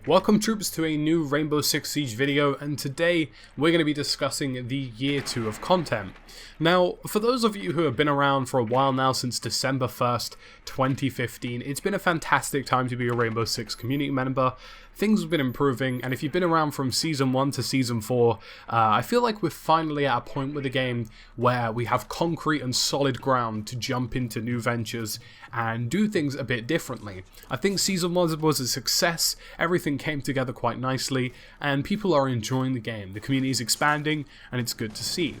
Welcome troops to a new Rainbow Six Siege video, and today we're going to be discussing the year 2 of content. Now, for those of you who have been around for a while now, since December 1st, 2015, it's been a fantastic time to be a Rainbow Six community member. Things have been improving, and if you've been around from Season 1 to Season 4, I feel like we're finally at a point with the game where we have concrete and solid ground to jump into new ventures and do things a bit differently. I think Season 1 was a success, everything came together quite nicely, and people are enjoying the game. The community is expanding, and it's good to see.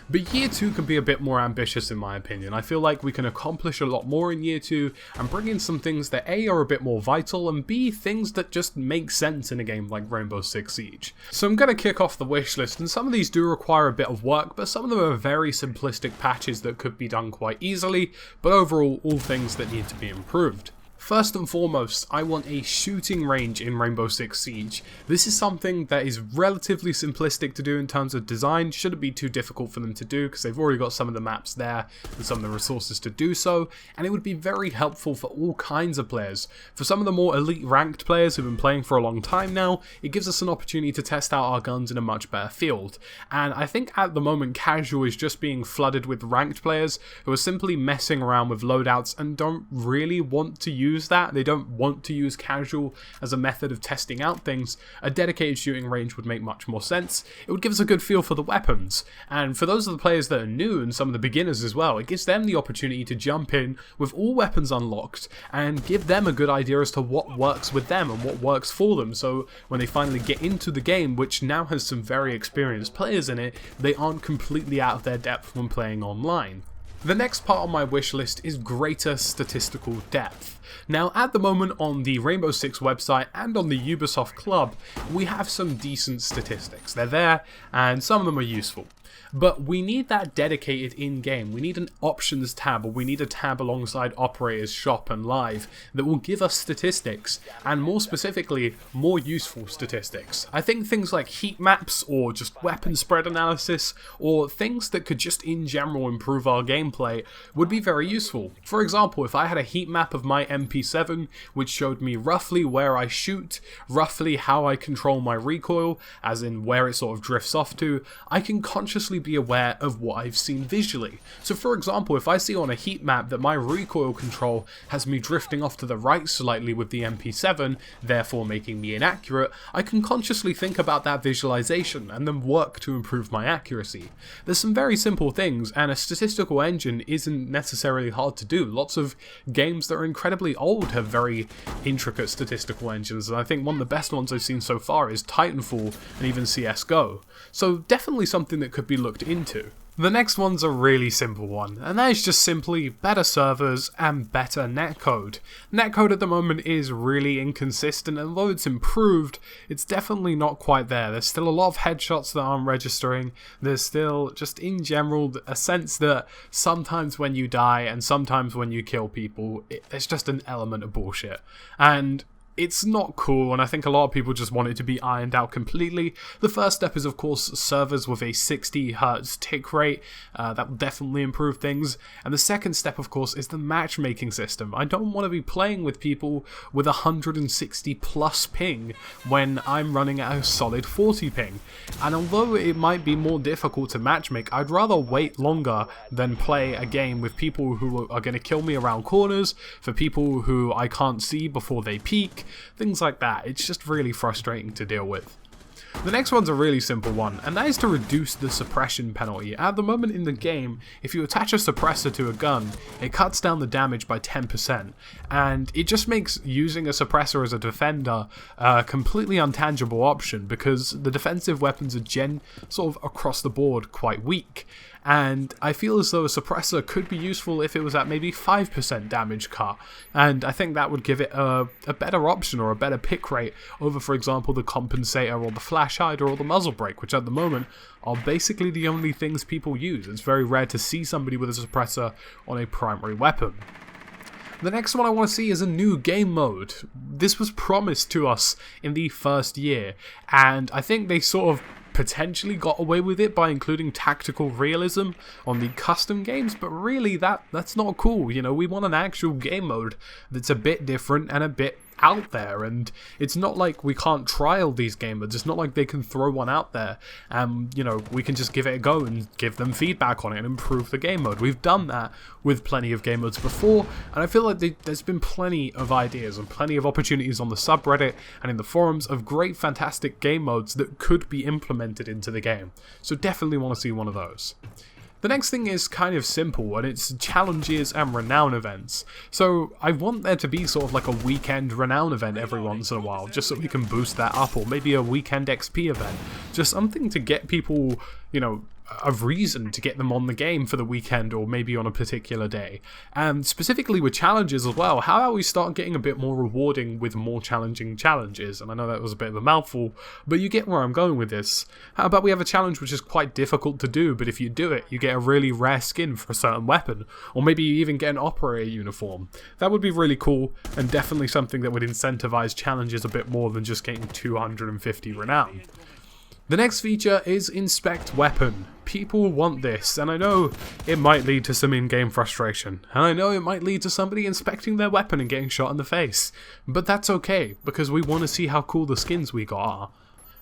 But year 2 can be a bit more ambitious in my opinion. I feel like we can accomplish a lot more in year 2 and bring in some things that A, are a bit more vital, and B, things that just make sense in a game like Rainbow Six Siege. So I'm going to kick off the wish list, and some of these do require a bit of work, but some of them are very simplistic patches that could be done quite easily, but overall all things that need to be improved. First and foremost, I want a shooting range in Rainbow Six Siege. This is something that is relatively simplistic to do in terms of design, shouldn't be too difficult for them to do because they've already got some of the maps there and some of the resources to do so, and it would be very helpful for all kinds of players. For some of the more elite ranked players who've been playing for a long time now, it gives us an opportunity to test out our guns in a much better field. And I think at the moment casual is just being flooded with ranked players who are simply messing around with loadouts and don't really want to use that. They don't want to use casual as a method of testing out things. A dedicated shooting range would make much more sense. It would give us a good feel for the weapons, and for those of the players that are new and some of the beginners as well, it gives them the opportunity to jump in with all weapons unlocked and give them a good idea as to what works with them and what works for them, so when they finally get into the game, which now has some very experienced players in it, they aren't completely out of their depth when playing online. The next part on my wish list is greater statistical depth. Now, at the moment on the Rainbow Six website and on the Ubisoft Club, we have some decent statistics. They're there, and some of them are useful. But we need that dedicated in-game. We need an options tab, or we need a tab alongside operators, shop and live that will give us statistics, and more specifically, more useful statistics. I think things like heat maps, or just weapon spread analysis, or things that could just in general improve our gameplay would be very useful. For example, if I had a heat map of my MP7 which showed me roughly where I shoot, roughly how I control my recoil, as in where it sort of drifts off to, I can consciously be aware of what I've seen visually. So for example, if I see on a heat map that my recoil control has me drifting off to the right slightly with the MP7, therefore making me inaccurate, I can consciously think about that visualization and then work to improve my accuracy. There's some very simple things, and a statistical engine isn't necessarily hard to do. Lots of games that are incredibly old have very intricate statistical engines, and I think one of the best ones I've seen so far is Titanfall and even CSGO. So definitely something that could be looked into. The next one's a really simple one, and that is just simply better servers and better netcode. Netcode at the moment is really inconsistent, and although it's improved, it's definitely not quite there. There's still a lot of headshots that aren't registering. There's still, just in general, a sense that sometimes when you die and sometimes when you kill people, there's just an element of bullshit. And it's not cool, and I think a lot of people just want it to be ironed out completely. The first step is, of course, servers with a 60 Hz tick rate. That will definitely improve things. And the second step, of course, is the matchmaking system. I don't want to be playing with people with 160 plus ping when I'm running at a solid 40 ping. And although it might be more difficult to matchmake, I'd rather wait longer than play a game with people who are going to kill me around corners, for people who I can't see before they peek, things like that. It's just really frustrating to deal with. The next one's a really simple one, and that is to reduce the suppression penalty. At the moment in the game, if you attach a suppressor to a gun, it cuts down the damage by 10%, and it just makes using a suppressor as a defender a completely untangible option, because the defensive weapons are sort of across the board quite weak. And I feel as though a suppressor could be useful if it was at maybe 5% damage cut, and I think that would give it a better option or a better pick rate over, for example, the compensator or the flash hider or the muzzle brake, which at the moment are basically the only things people use. It's very rare to see somebody with a suppressor on a primary weapon. The next one I want to see is a new game mode. This was promised to us in the first year, and I think they sort of potentially got away with it by including tactical realism on the custom games, but really that's not cool. You know, we want an actual game mode that's a bit different and a bit out there, and it's not like we can't trial these game modes. It's not like they can throw one out there and, you know, we can just give it a go and give them feedback on it and improve the game mode. We've done that with plenty of game modes before, and I feel like there's been plenty of ideas and plenty of opportunities on the subreddit and in the forums of great, fantastic game modes that could be implemented into the game. So definitely want to see one of those. The next thing is kind of simple, and it's challenges and renown events. So I want there to be sort of like a weekend renown event every once in a while, just so we can boost that up, or maybe a weekend XP event. Just something to get people, you know, a reason to get them on the game for the weekend or maybe on a particular day. And specifically with challenges as well, how about we start getting a bit more rewarding with more challenging challenges? And I know that was a bit of a mouthful, but you get where I'm going with this. How about we have a challenge which is quite difficult to do, but if you do it, you get a really rare skin for a certain weapon, or maybe you even get an operator uniform. That would be really cool, and definitely something that would incentivize challenges a bit more than just getting 250 renown. The next feature is Inspect Weapon. People want this, and I know it might lead to some in-game frustration, and I know it might lead to somebody inspecting their weapon and getting shot in the face, but that's okay, because we want to see how cool the skins we got are.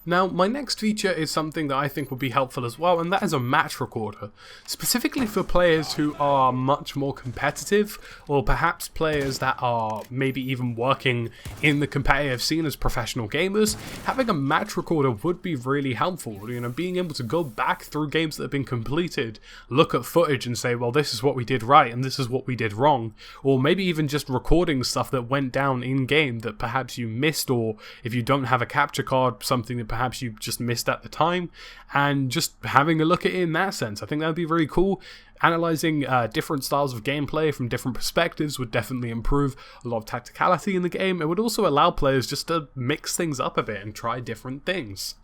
Now, my next feature is something that I think would be helpful as well, and that is a match recorder. Specifically for players who are much more competitive, or perhaps players that are maybe even working in the competitive scene as professional gamers, having a match recorder would be really helpful. You know, being able to go back through games that have been completed, look at footage and say, well, this is what we did right, and this is what we did wrong. Or maybe even just recording stuff that went down in-game that perhaps you missed, or if you don't have a capture card, something that perhaps you just missed at the time, and just having a look at it in that sense. I think that would be really cool. Analyzing different styles of gameplay from different perspectives would definitely improve a lot of tacticality in the game. It would also allow players just to mix things up a bit and try different things.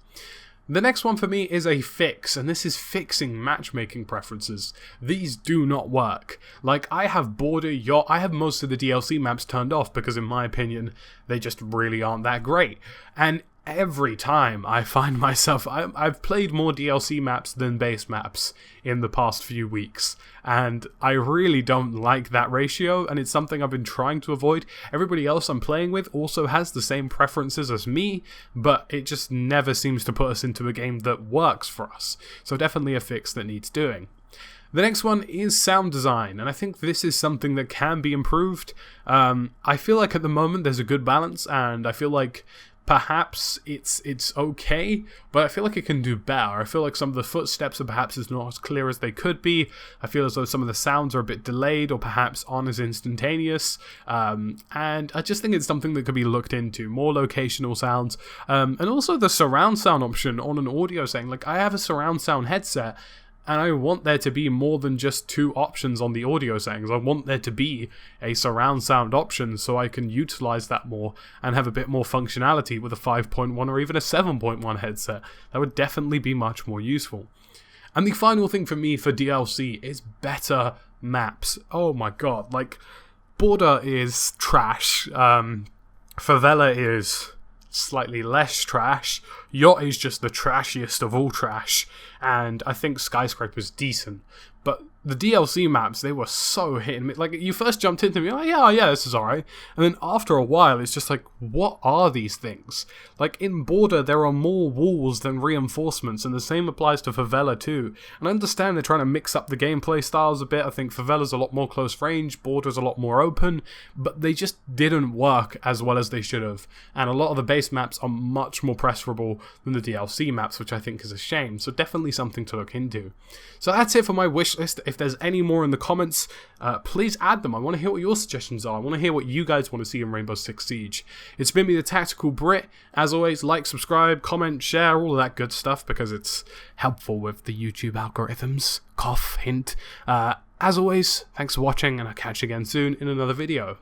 The next one for me is a fix, and this is fixing matchmaking preferences. These do not work. Like, I have Border Yacht, I have most of the DLC maps turned off because in my opinion, they just really aren't that great. And every time I find myself, I've played more DLC maps than base maps in the past few weeks, and I really don't like that ratio, and it's something I've been trying to avoid. Everybody else I'm playing with also has the same preferences as me, but it just never seems to put us into a game that works for us. So definitely a fix that needs doing. The next one is sound design, and I think this is something that can be improved. I feel like at the moment there's a good balance, and I feel like perhaps it's okay, but I feel like it can do better. I feel like some of the footsteps are perhaps not as clear as they could be. I feel as though some of the sounds are a bit delayed or perhaps aren't as instantaneous, and I just think it's something that could be looked into. More locational sounds, and also the surround sound option on an audio setting. Like, I have a surround sound headset, and I want there to be more than just two options on the audio settings. I want there to be a surround sound option so I can utilize that more and have a bit more functionality with a 5.1 or even a 7.1 headset. That would definitely be much more useful. And the final thing for me for DLC is better maps. Oh my god, like, Border is trash, Favela is slightly less trash, Yacht is just the trashiest of all trash, and I think Skyscraper's decent. But the DLC maps, they were so hit and miss. Like, you first jumped into me, like, yeah, this is alright. And then after a while, it's just like, what are these things? Like, in Border, there are more walls than reinforcements, and the same applies to Favela too. And I understand they're trying to mix up the gameplay styles a bit. I think Favela's a lot more close range, Border's a lot more open, but they just didn't work as well as they should have. And a lot of the base maps are much more preferable than the DLC maps, which I think is a shame. So definitely something to look into. So that's it for my wish list. If there's any more in the comments, please add them. I want to hear what your suggestions are. I want to hear what you guys want to see in Rainbow Six Siege. It's been me, the Tactical Brit. As always, like, subscribe, comment, share, all of that good stuff, because it's helpful with the YouTube algorithms. Cough, hint. As always, thanks for watching, and I'll catch you again soon in another video.